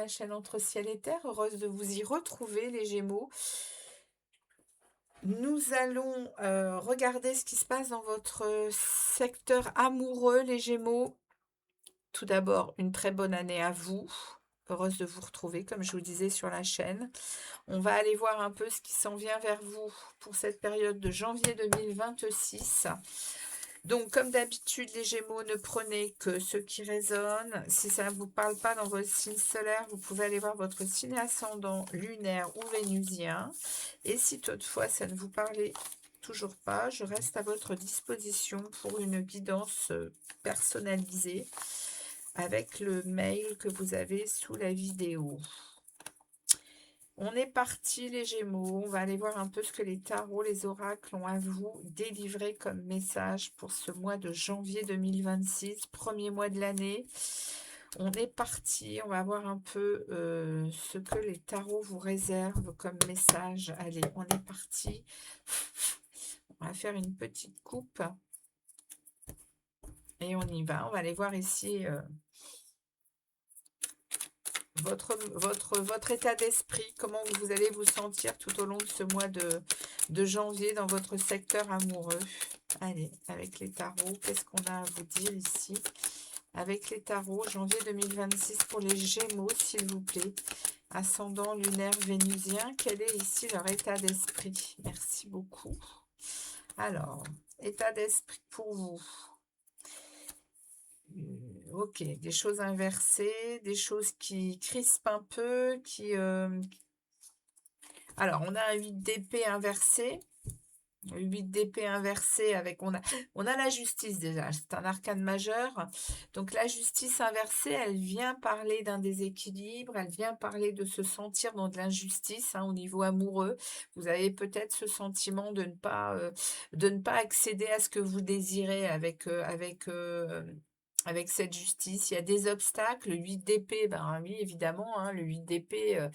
la chaîne Entre ciel et terre, heureuse de vous y retrouver les Gémeaux. Nous allons regarder ce qui se passe dans votre secteur amoureux les Gémeaux. Tout d'abord, une très bonne année à vous. Heureuse de vous retrouver, comme je vous disais sur la chaîne. On va aller voir un peu ce qui s'en vient vers vous pour cette période de janvier 2026. Donc, comme d'habitude, les Gémeaux, ne prenez que ce qui résonne. Si ça ne vous parle pas dans votre signe solaire, vous pouvez aller voir votre signe ascendant lunaire ou vénusien. Et si toutefois ça ne vous parlait toujours pas, je reste à votre disposition pour une guidance personnalisée avec le mail que vous avez sous la vidéo. On est parti les Gémeaux, on va aller voir un peu ce que les tarots, les oracles ont à vous délivrer comme message pour ce mois de janvier 2026, premier mois de l'année. On est parti, on va voir un peu ce que les tarots vous réservent comme message. Allez, on est parti. On va faire une petite coupe et on y va. On va aller voir ici votre état d'esprit, comment vous allez vous sentir tout au long de ce mois de janvier dans votre secteur amoureux. Allez, avec les tarots, qu'est-ce qu'on a à vous dire ici? Avec les tarots, janvier 2026 pour les Gémeaux, s'il vous plaît. Ascendant lunaire vénusien, quel est ici leur état d'esprit? Merci beaucoup. Alors, état d'esprit pour vous. Ok, des choses inversées, des choses qui crispent un peu, Alors, on a un 8 d'épée inversé. 8 d'épée inversé avec... On a la justice déjà, c'est un arcane majeur. Donc la justice inversée, elle vient parler d'un déséquilibre, elle vient parler de se sentir dans de l'injustice au niveau amoureux. Vous avez peut-être ce sentiment de ne pas accéder à ce que vous désirez avec cette justice. Il y a des obstacles. Le 8 d'épée, ben oui, évidemment, le 8 d'épée,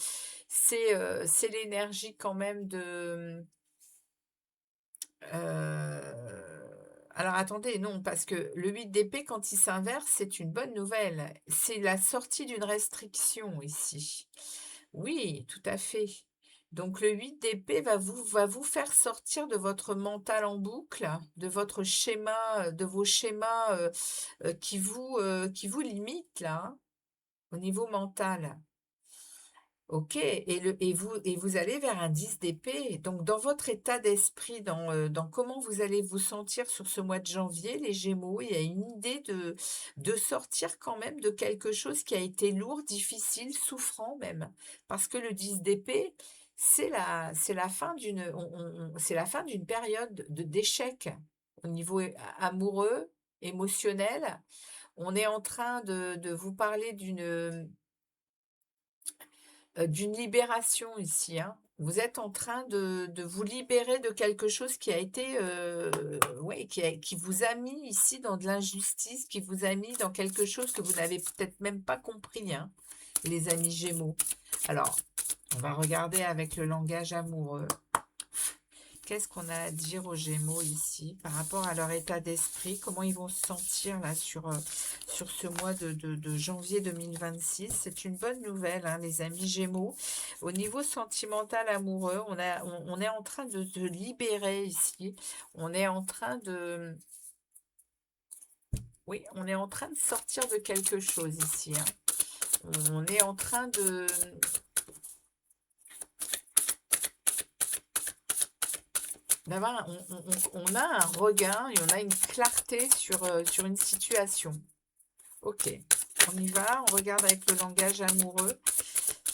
c'est l'énergie quand même de... Alors attendez, non, parce que le 8 d'épée, quand il s'inverse, c'est une bonne nouvelle. C'est la sortie d'une restriction ici. Oui, tout à fait. Donc le 8 d'épée va vous faire sortir de votre mental en boucle, de votre schéma, de vos schémas qui vous limitent là, au niveau mental. Ok, et vous allez vers un 10 d'épée. Donc, dans votre état d'esprit, dans comment vous allez vous sentir sur ce mois de janvier, les Gémeaux, il y a une idée de sortir quand même de quelque chose qui a été lourd, difficile, souffrant même. Parce que le 10 d'épée, c'est la fin c'est la fin d'une période d'échec au niveau amoureux, émotionnel. On est en train de vous parler d'une libération ici, hein. Vous êtes en train de vous libérer de quelque chose qui a été, ouais, qui vous a mis ici dans de l'injustice, qui vous a mis dans quelque chose que vous n'avez peut-être même pas compris, hein, les amis Gémeaux. Alors, on va regarder avec le langage amoureux. Qu'est-ce qu'on a à dire aux Gémeaux ici par rapport à leur état d'esprit? Comment ils vont se sentir là sur ce mois de janvier 2026? C'est une bonne nouvelle, hein, les amis Gémeaux. Au niveau sentimental amoureux, on est en train de se libérer ici. On est en train de... Oui, on est en train de sortir de quelque chose ici, hein. On est en train de... d'avoir on a un regain et on a une clarté sur une situation. Ok, on y va, on regarde avec le langage amoureux.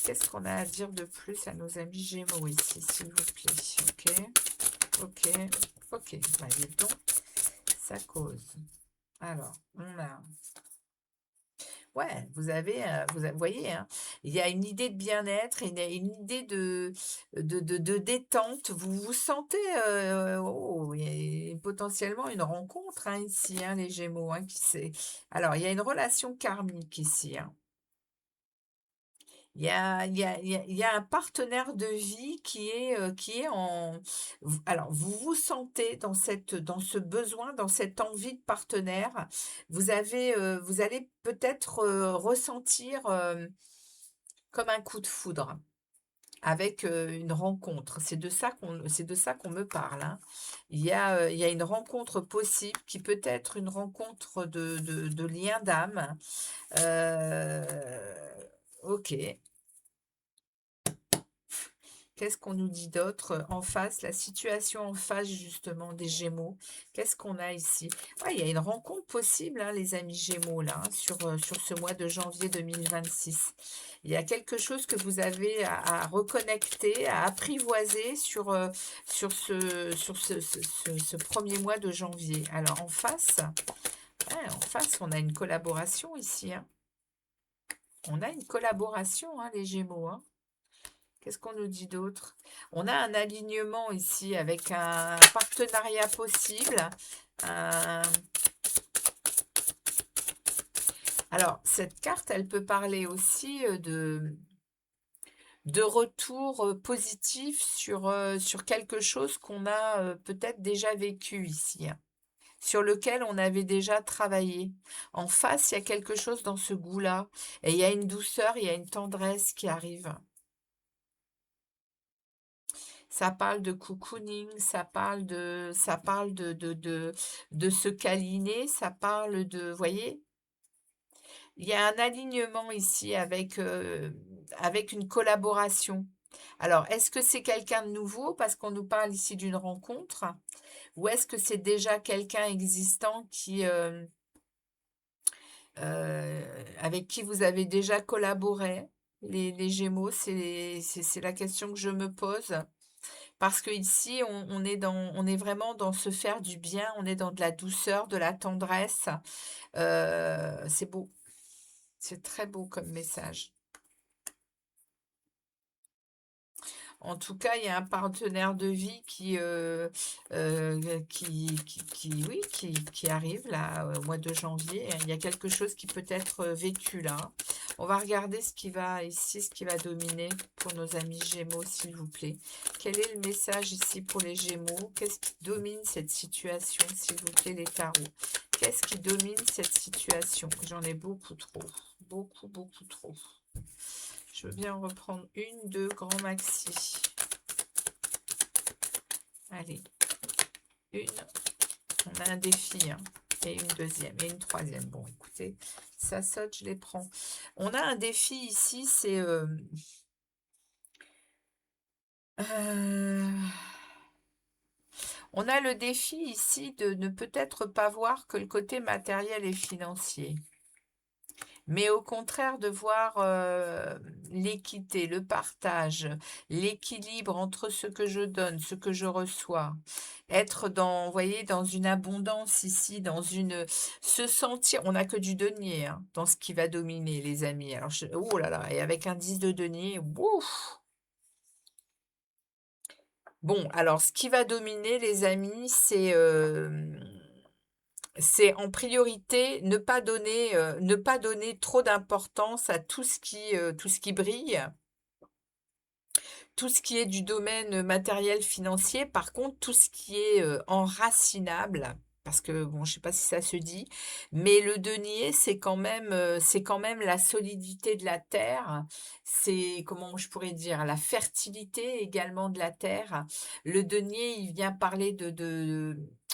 Qu'est-ce qu'on a à dire de plus à nos amis Gémeaux ici, s'il vous plaît? Ok, voyez donc, ça cause. Alors, on a... Ouais, vous voyez, hein, il y a une idée de bien-être, il y a une idée de détente. Vous vous sentez, il y a potentiellement une rencontre ici, hein, les Gémeaux. Alors, il y a une relation karmique ici, hein. Il y a un partenaire de vie qui est en... Alors, vous vous sentez dans ce besoin, dans cette envie de partenaire. Vous allez peut-être ressentir comme un coup de foudre avec, une rencontre. C'est de ça qu'on me parle, hein. Il y a une rencontre possible qui peut être une rencontre de lien d'âme. Heu, OK. Qu'est-ce qu'on nous dit d'autre, en face? La situation en face justement des Gémeaux. Qu'est-ce qu'on a ici? Ouais, il y a une rencontre possible, hein, les amis Gémeaux là, hein, sur ce mois de janvier 2026. Il y a quelque chose que vous avez à reconnecter, à apprivoiser sur ce 1er mois de janvier. Alors en face, on a une collaboration ici, hein. On a une collaboration, hein, les Gémeaux, hein. Qu'est-ce qu'on nous dit d'autre? On a un alignement ici avec un partenariat possible. un- Alors, cette carte, elle peut parler aussi de retour positif sur quelque chose qu'on a peut-être déjà vécu ici, hein, sur lequel on avait déjà travaillé. En face, il y a quelque chose dans ce goût-là. Et il y a une douceur, il y a une tendresse qui arrive. Ça parle de cocooning, ça parle de se câliner, ça parle de, voyez, il y a un alignement ici avec une collaboration. Alors, est-ce que c'est quelqu'un de nouveau parce qu'on nous parle ici d'une rencontre, ou est-ce que c'est déjà quelqu'un existant avec qui vous avez déjà collaboré, les Gémeaux? C'est la question que je me pose. Parce que ici, on est vraiment dans se faire du bien, on est dans de la douceur, de la tendresse. C'est beau, c'est très beau comme message. En tout cas, il y a un partenaire de vie oui, qui arrive là au mois de janvier. Il y a quelque chose qui peut être vécu là. On va regarder ce qui va ici, ce qui va dominer pour nos amis Gémeaux, s'il vous plaît. Quel est le message ici pour les Gémeaux? Qu'est-ce qui domine cette situation, s'il vous plaît, les tarots? Qu'est-ce qui domine cette situation? J'en ai beaucoup trop. Beaucoup, beaucoup trop. Je veux bien en reprendre une, deux, grand maxi. Allez, une. On a un défi, hein, et une deuxième, et une troisième. Bon, écoutez, ça saute, je les prends. On a un défi ici, c'est... on a le défi ici de ne peut-être pas voir que le côté matériel et financier, mais au contraire de voir l'équité, le partage, l'équilibre entre ce que je donne, ce que je reçois. Être dans, vous voyez, dans une abondance ici, se sentir, on n'a que du denier, hein, dans ce qui va dominer, les amis. Alors, oh là là, et avec un 10 de denier, ouf. Bon, alors, ce qui va dominer, les amis, c'est en priorité ne pas donner trop d'importance à tout ce qui brille, tout ce qui est du domaine matériel financier. Par contre, tout ce qui est enracinable, parce que bon, je sais pas si ça se dit, mais le denier, c'est quand même la solidité de la terre. C'est, comment je pourrais dire, la fertilité également de la terre. Le denier, il vient parler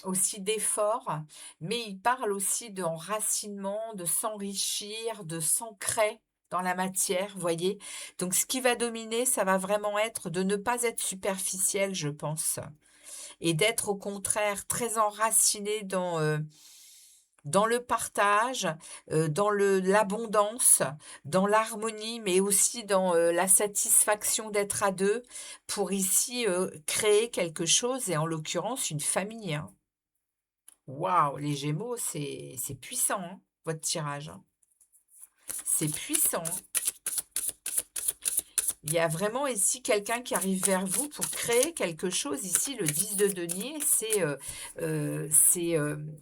aussi d'effort, mais il parle aussi d'enracinement, de s'enrichir, de s'ancrer dans la matière, voyez. Donc, ce qui va dominer, ça va vraiment être de ne pas être superficiel, je pense, et d'être au contraire très enraciné dans le partage, dans l'abondance, dans l'harmonie, mais aussi dans la satisfaction d'être à deux pour ici créer quelque chose, et en l'occurrence une famille, hein. Waouh, les Gémeaux, c'est puissant, hein, votre tirage, hein. C'est puissant, hein. Il y a vraiment ici quelqu'un qui arrive vers vous pour créer quelque chose. Ici, le 10 de denier,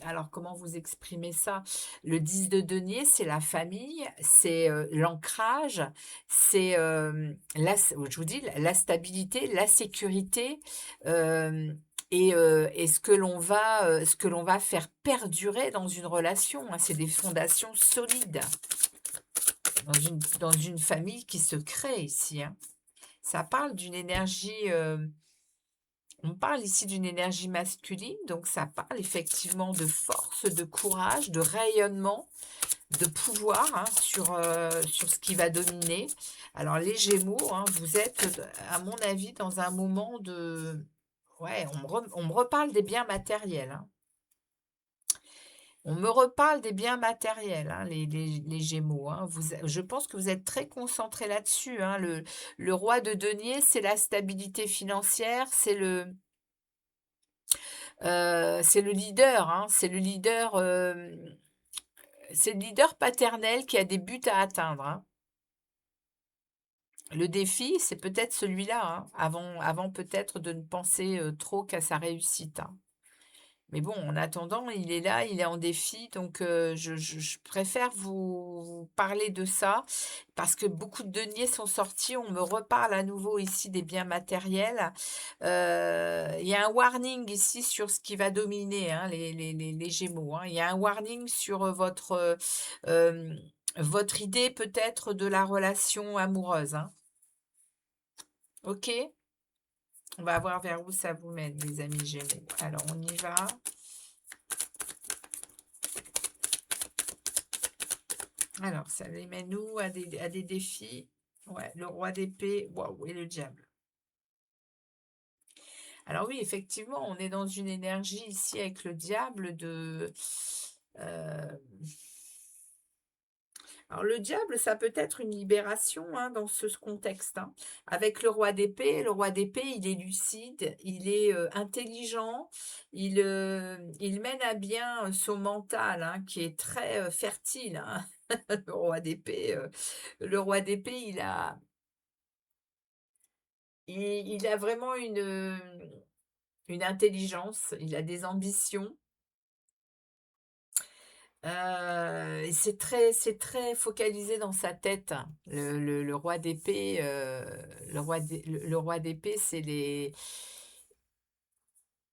alors comment vous exprimez ça? Le 10 de denier, c'est la famille, c'est l'ancrage, c'est, je vous dis, la stabilité, la sécurité, et ce que l'on va faire perdurer dans une relation, hein. C'est des fondations solides. dans une famille qui se crée ici, hein. Ça parle d'une énergie, on parle ici d'une énergie masculine, donc ça parle effectivement de force, de courage, de rayonnement, de pouvoir, hein, sur ce qui va dominer. Alors les Gémeaux, hein, vous êtes, à mon avis, dans un moment de ouais, on me reparle des biens matériels, hein. On me reparle des biens matériels, hein, les Gémeaux, hein. Je pense que vous êtes très concentrés là-dessus, hein. Le roi de denier, c'est la stabilité financière, c'est le leader, hein. C'est le leader paternel qui a des buts à atteindre, hein. Le défi, c'est peut-être celui-là, hein, avant peut-être de ne penser trop qu'à sa réussite, hein. Mais bon, en attendant, il est là, il est en défi, donc je préfère vous parler de ça parce que beaucoup de deniers sont sortis. On me reparle à nouveau ici des biens matériels. Il y a un warning ici sur ce qui va dominer, hein, les Gémeaux, hein. Il y a un warning sur euh, votre idée peut-être de la relation amoureuse, hein. Ok? On va voir vers où ça vous mène, les amis Gémeaux. Alors, on y va. Alors, ça les mène où à des défis? Ouais, le roi d'épée, waouh, et le diable. Alors oui, effectivement, on est dans une énergie ici avec le diable de... euh, Alors le diable, ça peut être une libération, hein, dans ce contexte, hein. Avec le roi d'épée, il est lucide, il est intelligent, il mène à bien son mental, hein, qui est très fertile, hein. Le roi d'épée, il a vraiment une intelligence, il a des ambitions. Et c'est très focalisé dans sa tête, hein. Le roi d'épée, le roi d'épée,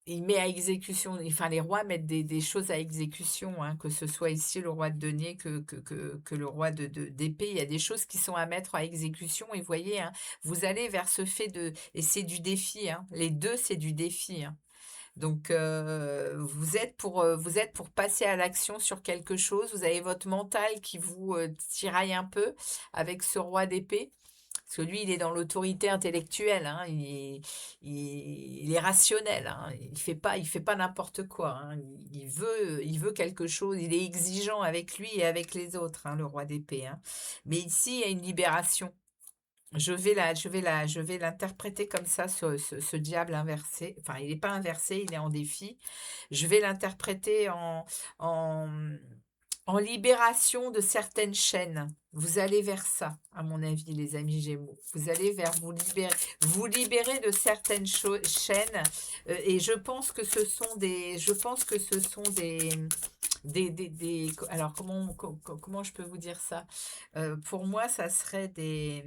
il met à exécution, enfin les rois mettent des choses à exécution, hein, que ce soit ici le roi de denier que le roi d'épée, il y a des choses qui sont à mettre à exécution et vous voyez, hein, vous allez vers ce fait et c'est du défi, hein, les deux c'est du défi, hein. Donc, vous êtes pour passer à l'action sur quelque chose. Vous avez votre mental qui vous tiraille un peu avec ce roi d'épée. Parce que lui, il est dans l'autorité intellectuelle, hein. Il est rationnel, hein. Il fait pas n'importe quoi, hein. Il veut quelque chose. Il est exigeant avec lui et avec les autres, hein, le roi d'épée, hein. Mais ici, il y a une libération. Je vais l'interpréter comme ça, ce diable inversé. Enfin, il n'est pas inversé, il est en défi. Je vais l'interpréter en, en libération de certaines chaînes. Vous allez vers ça, à mon avis, les amis Gémeaux. Vous allez vers vous libérer de certaines chaînes. Et je pense que ce sont alors comment je peux vous dire ça? Pour moi, ça serait des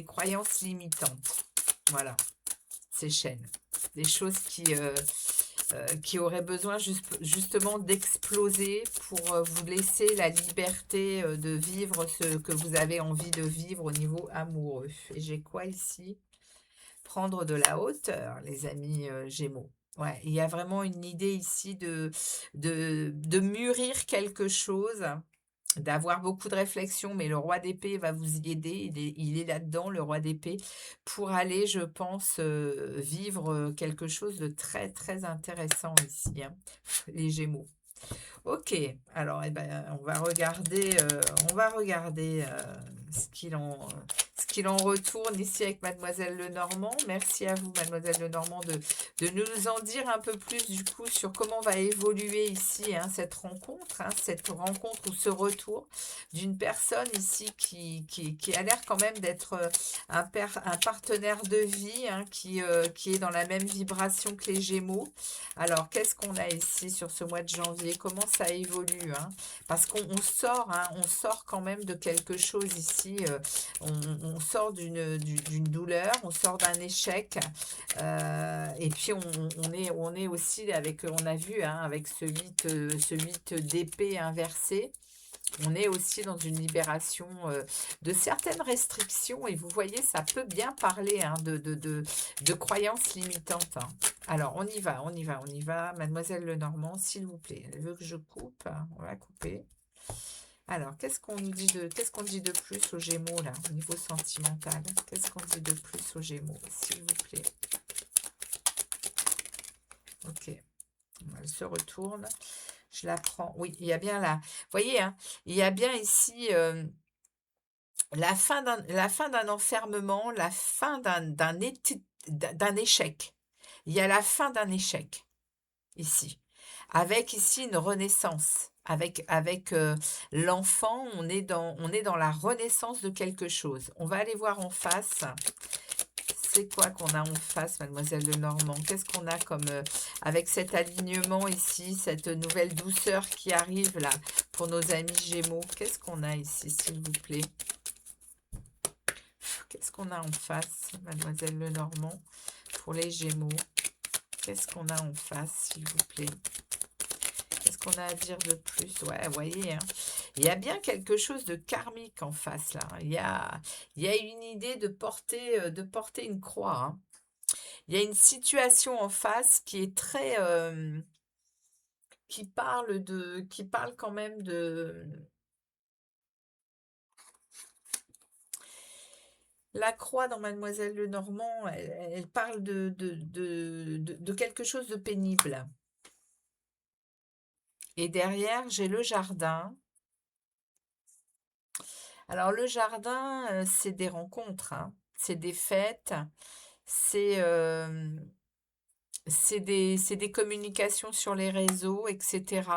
croyances limitantes. Voilà, ces chaînes. Des choses qui auraient besoin justement d'exploser pour vous laisser la liberté de vivre ce que vous avez envie de vivre au niveau amoureux. Et j'ai quoi ici? Prendre de la hauteur, les amis Gémeaux. Ouais, il y a vraiment une idée ici de mûrir quelque chose, d'avoir beaucoup de réflexion, mais le roi d'épée va vous y aider. Il est là-dedans, le roi d'épée, pour aller, je pense, vivre quelque chose de très, très intéressant ici, hein, les Gémeaux. Ok, alors eh ben, on va regarder ce qu'il en retourne ici avec Mademoiselle Lenormand. Merci à vous, Mademoiselle Lenormand, de nous en dire un peu plus du coup sur comment va évoluer ici, hein, cette rencontre ou ce retour d'une personne ici qui a l'air quand même d'être un partenaire de vie, hein, qui est dans la même vibration que les Gémeaux. Alors, qu'est-ce qu'on a ici sur ce mois de janvier? Comment ça évolue, hein? Parce qu'on sort, hein, on sort quand même de quelque chose ici. On sort d'une douleur, on sort d'un échec. Et puis, on est aussi avec, on a vu, hein, avec ce 8 d'épée inversé. On est aussi dans une libération de certaines restrictions et vous voyez, ça peut bien parler hein, de croyances limitantes, hein. Alors, on y va, on y va, on y va. Mademoiselle Lenormand, s'il vous plaît. Elle veut que je coupe. On va couper. Alors, qu'est-ce qu'on dit de plus aux Gémeaux, là, au niveau sentimental? Qu'est-ce qu'on dit de plus aux Gémeaux, s'il vous plaît? Ok, elle se retourne. Je la prends. Oui, il y a bien là. Vous voyez, hein, il y a bien ici la fin d'un enfermement, la fin d'un échec. Il y a la fin d'un échec ici. Avec ici une renaissance. Avec l'enfant, on est dans la renaissance de quelque chose. On va aller voir en face. C'est quoi qu'on a en face, mademoiselle Lenormand? Qu'est-ce qu'on a comme avec cet alignement ici, cette nouvelle douceur qui arrive là pour nos amis Gémeaux? Qu'est-ce qu'on a ici, s'il vous plaît? Qu'est-ce qu'on a en face, mademoiselle Lenormand, pour les Gémeaux? Qu'est-ce qu'on a en face, s'il vous plaît? Qu'est-ce qu'on a à dire de plus? Ouais, vous voyez, hein, il y a bien quelque chose de karmique en face, là. Il y a une idée de porter une croix, hein. Il y a une situation en face qui est très... qui parle quand même de... La croix dans Mademoiselle Lenormand, elle parle de quelque chose de pénible. Et derrière, j'ai le jardin. Alors, le jardin, c'est des rencontres, hein. C'est des fêtes, c'est c'est des communications sur les réseaux, etc.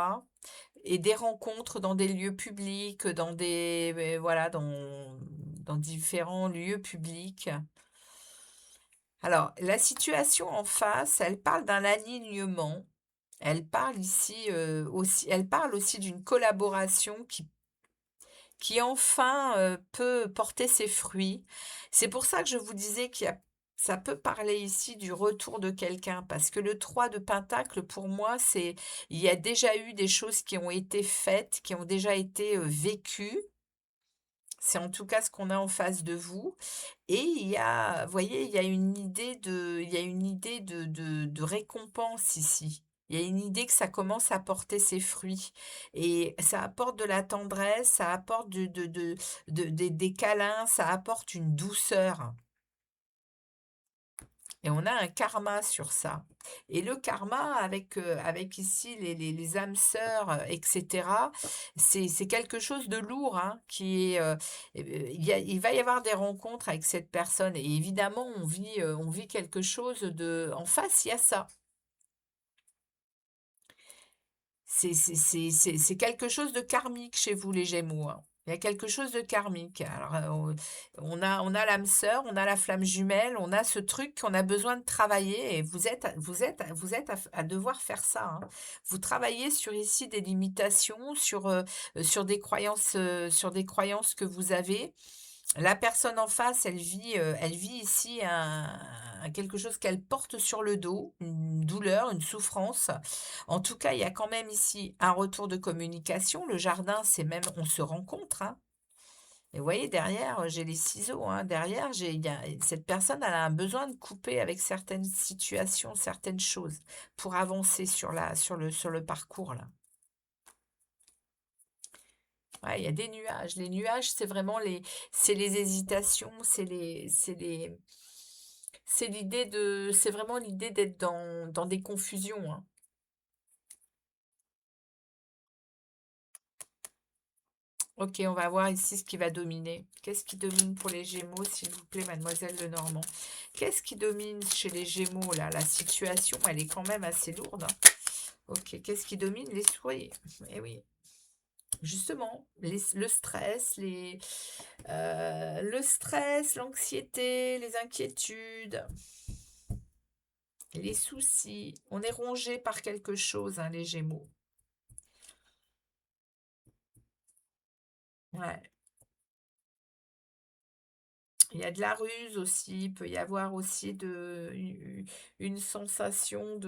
Et des rencontres dans des lieux publics, voilà, dans différents lieux publics. Alors, la situation en face, elle parle d'un alignement. Elle parle ici aussi, elle parle aussi d'une collaboration qui enfin peut porter ses fruits. C'est pour ça que je vous disais ça peut parler ici du retour de quelqu'un, parce que le 3 de Pentacle, pour moi, il y a déjà eu des choses qui ont été faites, qui ont déjà été vécues. C'est en tout cas ce qu'on a en face de vous. Et vous voyez, il y a une idée de récompense ici. Il y a une idée que ça commence à porter ses fruits. Et ça apporte de la tendresse, ça apporte des câlins, ça apporte une douceur. Et on a un karma sur ça. Et le karma, avec ici les âmes sœurs, etc., c'est quelque chose de lourd, hein, il va y avoir des rencontres avec cette personne. Et évidemment, on vit quelque chose de... En face, il y a ça. C'est quelque chose de karmique chez vous, les Gémeaux, hein. Il y a quelque chose de karmique. Alors, on a l'âme sœur, on a la flamme jumelle, on a ce truc qu'on a besoin de travailler et vous êtes à devoir faire ça, hein. Vous travaillez sur ici des limitations, sur des croyances que vous avez. La personne en face, elle vit ici quelque chose qu'elle porte sur le dos, une douleur, une souffrance. En tout cas, il y a quand même ici un retour de communication. Le jardin, c'est même, on se rencontre, hein. Et vous voyez, derrière, j'ai les ciseaux, hein. Derrière, cette personne, elle a un besoin de couper avec certaines situations, certaines choses pour avancer sur le parcours, là. Ouais, il y a des nuages. Les nuages, c'est les hésitations, c'est vraiment l'idée d'être dans des confusions, hein. Ok, on va voir ici ce qui va dominer. Qu'est-ce qui domine pour les Gémeaux, s'il vous plaît, mademoiselle Lenormand? Qu'est-ce qui domine chez les Gémeaux, là? La situation, elle est quand même assez lourde, hein. Ok, qu'est-ce qui domine? Les souhaits. Eh oui. Justement, le stress, l'anxiété, les inquiétudes, les soucis. On est rongé par quelque chose, hein, les Gémeaux. Ouais. Il y a de la ruse aussi. Il peut y avoir aussi une sensation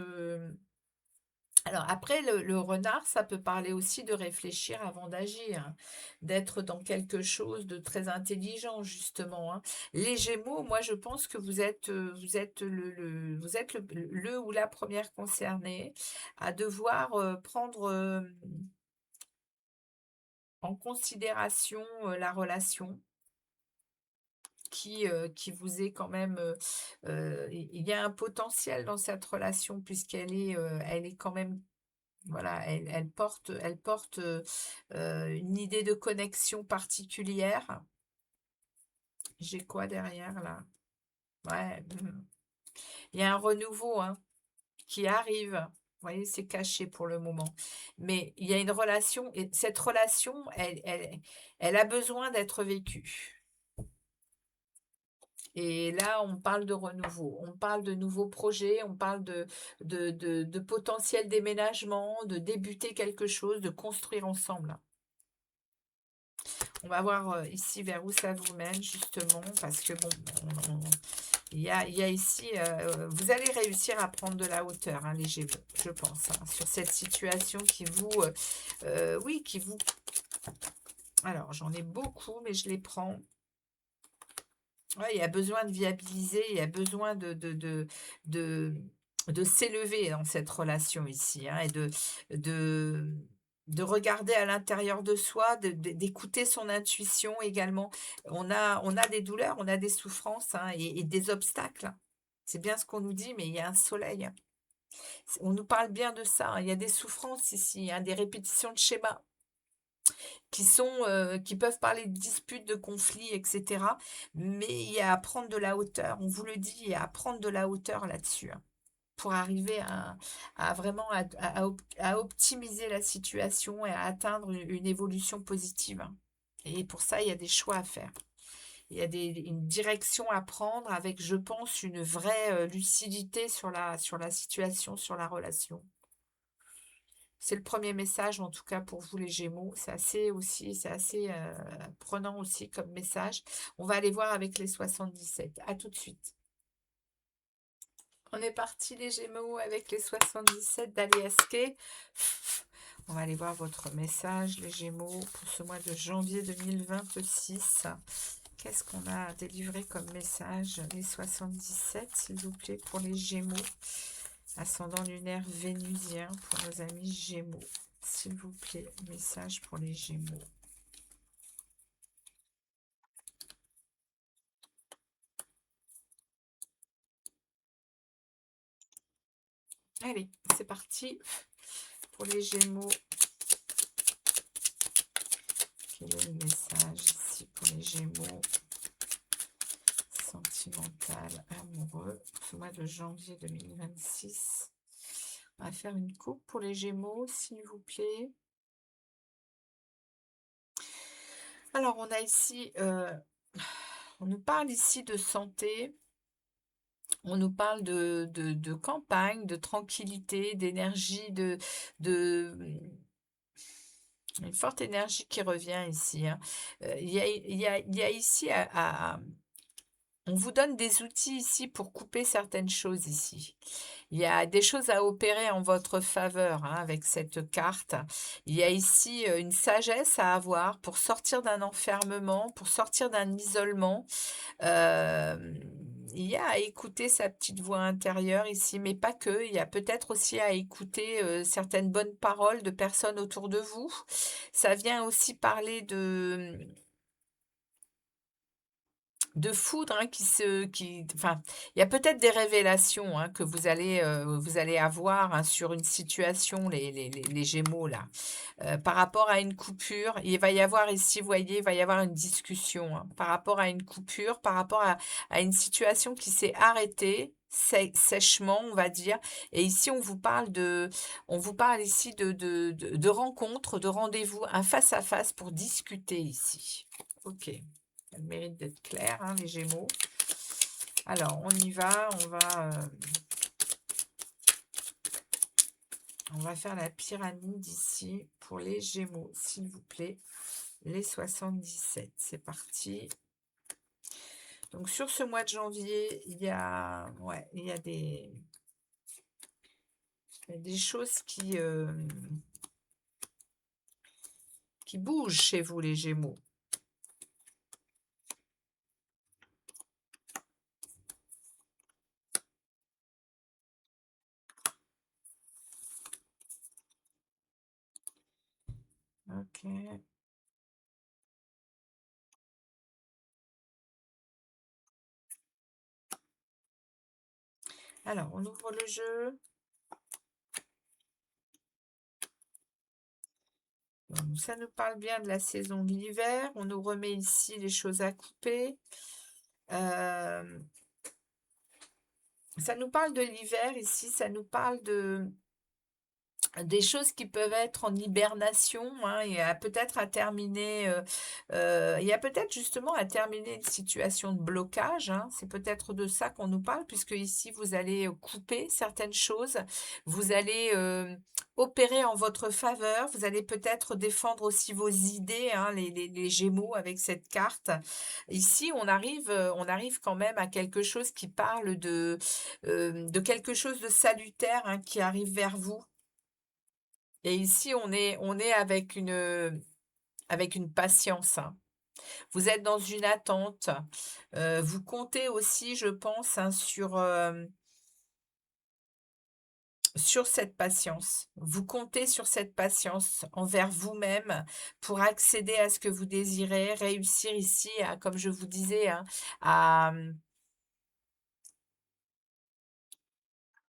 Alors après, le renard, ça peut parler aussi de réfléchir avant d'agir, d'être dans quelque chose de très intelligent, justement, hein. Les Gémeaux, moi, je pense que vous êtes vous êtes le ou la première concernée à devoir prendre en considération la relation qui vous est quand même, il y a un potentiel dans cette relation puisqu'elle est quand même voilà, elle porte, une idée de connexion particulière. J'ai quoi derrière là? Ouais, il y a un renouveau, hein, qui arrive. Vous voyez, c'est caché pour le moment. Mais il y a une relation et cette relation, elle a besoin d'être vécue. Et là, on parle de renouveau, on parle de nouveaux projets, on parle de potentiel déménagement, de débuter quelque chose, de construire ensemble. On va voir ici vers où ça vous mène, justement, parce que bon, il y a ici, vous allez réussir à prendre de la hauteur, hein, les Gémeaux, je pense, hein, sur cette situation qui vous, oui, qui vous... Alors, j'en ai beaucoup, mais je les prends. Ouais, il y a besoin de viabiliser, il y a besoin de, de s'élever dans cette relation ici, hein, et de, de regarder à l'intérieur de soi, d'écouter son intuition également. On a des douleurs, on a des souffrances, hein, et des obstacles. C'est bien ce qu'on nous dit, mais il y a un soleil, hein. On nous parle bien de ça, hein. Il y a des souffrances ici, hein, des répétitions de schémas qui peuvent parler de disputes, de conflits, etc. Mais il y a à prendre de la hauteur, on vous le dit, il y a à prendre de la hauteur là-dessus, hein, pour arriver à vraiment à optimiser la situation et à atteindre une évolution positive, hein. Et pour ça, il y a des choix à faire. Il y a une direction à prendre avec, je pense, une vraie lucidité sur la situation, sur la relation. C'est le premier message, en tout cas pour vous les Gémeaux. C'est assez prenant aussi comme message. On va aller voir avec les 77. À tout de suite. On est parti les Gémeaux avec les 77 d'Aliaské. On va aller voir votre message, les Gémeaux, pour ce mois de janvier 2026. Qu'est-ce qu'on a délivré comme message? Les 77, s'il vous plaît, pour les Gémeaux. Ascendant lunaire vénusien pour nos amis Gémeaux. S'il vous plaît, message pour les Gémeaux. Allez, c'est parti pour les Gémeaux. Quel est le message ici pour les Gémeaux? Sentimental, amoureux, pour ce mois de janvier 2026. On va faire une coupe pour les Gémeaux, s'il vous plaît. Alors, on a ici, on nous parle ici de santé. On nous parle de campagne, de tranquillité, d'énergie, une forte énergie qui revient ici, hein. Il y a ici on vous donne des outils ici pour couper certaines choses ici. Il y a des choses à opérer en votre faveur, hein, avec cette carte. Il y a ici une sagesse à avoir pour sortir d'un enfermement, pour sortir d'un isolement. Hem, il y a à écouter sa petite voix intérieure ici, mais pas que. Il y a peut-être aussi à écouter, certaines bonnes paroles de personnes autour de vous. Ça vient aussi parler de foudre, hein, enfin, il y a peut-être des révélations, hein, que vous allez avoir, hein, sur une situation, les Gémeaux là. Par rapport à une coupure, il va y avoir ici, vous voyez, il va y avoir une discussion, hein, par rapport à une coupure, par rapport à une situation qui s'est arrêtée sèchement, on va dire. Et ici, on vous parle ici de rencontres, de rendez-vous, un face-à-face pour discuter ici. Ok. Ça a le mérite d'être clair, hein, les Gémeaux. Alors, on y va, on va faire la pyramide ici pour les Gémeaux, s'il vous plaît. Les 77, c'est parti. Donc, sur ce mois de janvier, il y a des... Il y a des choses qui bougent chez vous, les Gémeaux. Ok. Alors, on ouvre le jeu. Donc, ça nous parle bien de la saison de l'hiver. On nous remet ici les choses à couper. Ça nous parle de l'hiver ici. Ça nous parle des choses qui peuvent être en hibernation, hein, et peut-être à terminer, il y a peut-être justement à terminer une situation de blocage, hein. C'est peut-être de ça qu'on nous parle, puisque ici vous allez couper certaines choses, vous allez opérer en votre faveur, vous allez peut-être défendre aussi vos idées, hein, les Gémeaux avec cette carte. Ici, on arrive quand même à quelque chose qui parle de quelque chose de salutaire, hein, qui arrive vers vous. Et ici, on est avec une patience, hein. Vous êtes dans une attente. Vous comptez aussi, je pense, hein, sur cette patience. Vous comptez sur cette patience envers vous-même pour accéder à ce que vous désirez, réussir ici, comme je vous disais, hein, à,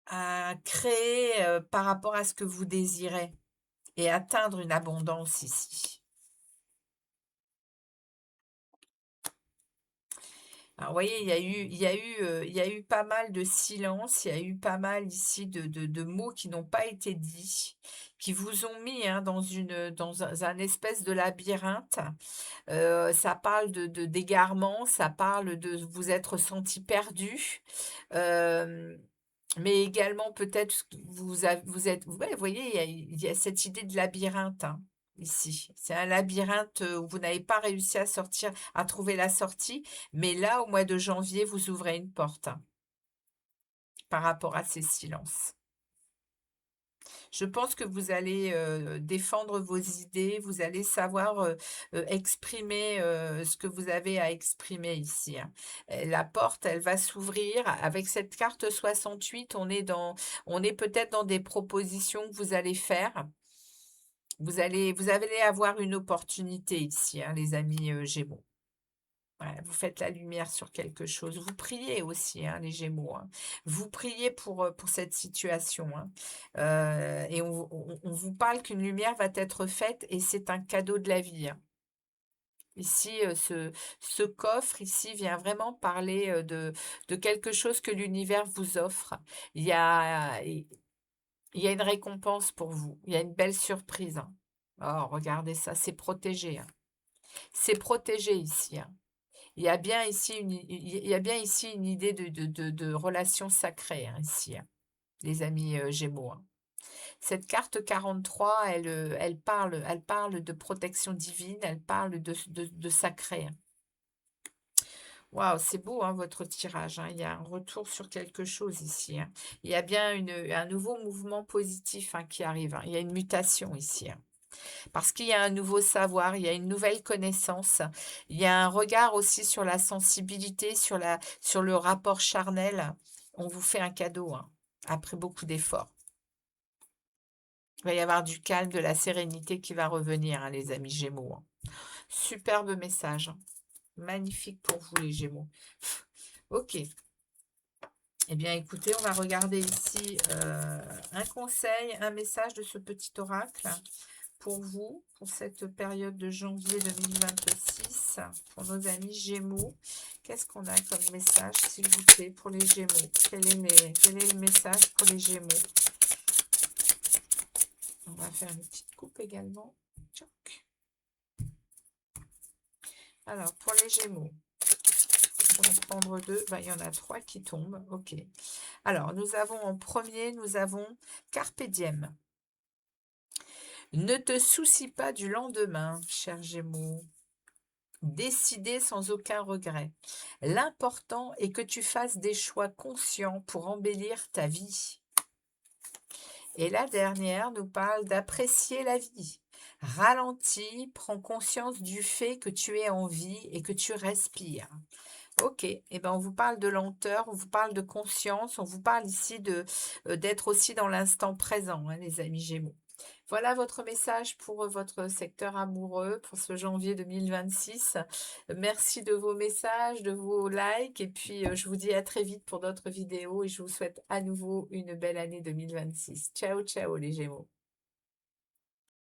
à créer par rapport à ce que vous désirez et atteindre une abondance ici. Alors, vous voyez, il y a eu pas mal de silence, il y a eu pas mal ici de mots qui n'ont pas été dits, qui vous ont mis, hein, dans un espèce de labyrinthe. Ça parle d'égarement, ça parle de vous être senti perdu, mais également peut-être que vous êtes, ouais, vous voyez, il y a cette idée de labyrinthe, hein, ici. C'est un labyrinthe où vous n'avez pas réussi à sortir, à trouver la sortie, mais là, au mois de janvier, vous ouvrez une porte, hein, par rapport à ces silences. Je pense que vous allez défendre vos idées, vous allez savoir exprimer ce que vous avez à exprimer ici, hein. La porte, elle va s'ouvrir. Avec cette carte 68, on est peut-être dans des propositions que vous allez faire. Vous allez avoir une opportunité ici, hein, les amis Gémeaux. Ouais, vous faites la lumière sur quelque chose. Vous priez aussi, hein, les Gémeaux, hein. Vous priez pour cette situation, hein. Et on vous parle qu'une lumière va être faite et c'est un cadeau de la vie, hein. Ici, ce coffre ici vient vraiment parler de quelque chose que l'univers vous offre. Il y a, il y a une récompense pour vous. Il y a une belle surprise, hein. Oh, regardez ça, c'est protégé, hein. C'est protégé ici, hein. Il y a bien ici une idée de relation sacrée, hein, ici, hein, les amis Gémeaux, hein. Cette carte 43, elle parle de protection divine, elle parle de sacré, hein. Waouh, c'est beau, hein, votre tirage, hein. Il y a un retour sur quelque chose ici, hein. Il y a bien un nouveau mouvement positif, hein, qui arrive, hein. Il y a une mutation ici, hein. Parce qu'il y a un nouveau savoir, il y a une nouvelle connaissance, il y a un regard aussi sur la sensibilité, sur le rapport charnel. On vous fait un cadeau, hein, après beaucoup d'efforts. Il va y avoir du calme, de la sérénité qui va revenir, hein, les amis Gémeaux, hein. Superbe message, hein. Magnifique pour vous, les Gémeaux. Ok. Eh bien, écoutez, on va regarder ici un conseil, un message de ce petit oracle pour vous, pour cette période de janvier 2026, pour nos amis Gémeaux. Qu'est-ce qu'on a comme message, s'il vous plaît, pour les Gémeaux? Quel est le message pour les Gémeaux? On va faire une petite coupe également. Tchoc. Alors, pour les Gémeaux, on va en prendre deux. Ben, il y en a trois qui tombent. Ok. Alors, nous avons en premier, nous avons Carpe Diem. Ne te soucie pas du lendemain, cher Gémeaux. Décider sans aucun regret. L'important est que tu fasses des choix conscients pour embellir ta vie. Et la dernière nous parle d'apprécier la vie. Ralentis, prends conscience du fait que tu es en vie et que tu respires. OK, et ben, on vous parle de lenteur, on vous parle de conscience, on vous parle ici d'être aussi dans l'instant présent, hein, les amis Gémeaux. Voilà votre message pour, votre secteur amoureux pour ce janvier 2026. Merci de vos messages, de vos likes et puis, je vous dis à très vite pour d'autres vidéos et je vous souhaite à nouveau une belle année 2026. Ciao, ciao les Gémeaux.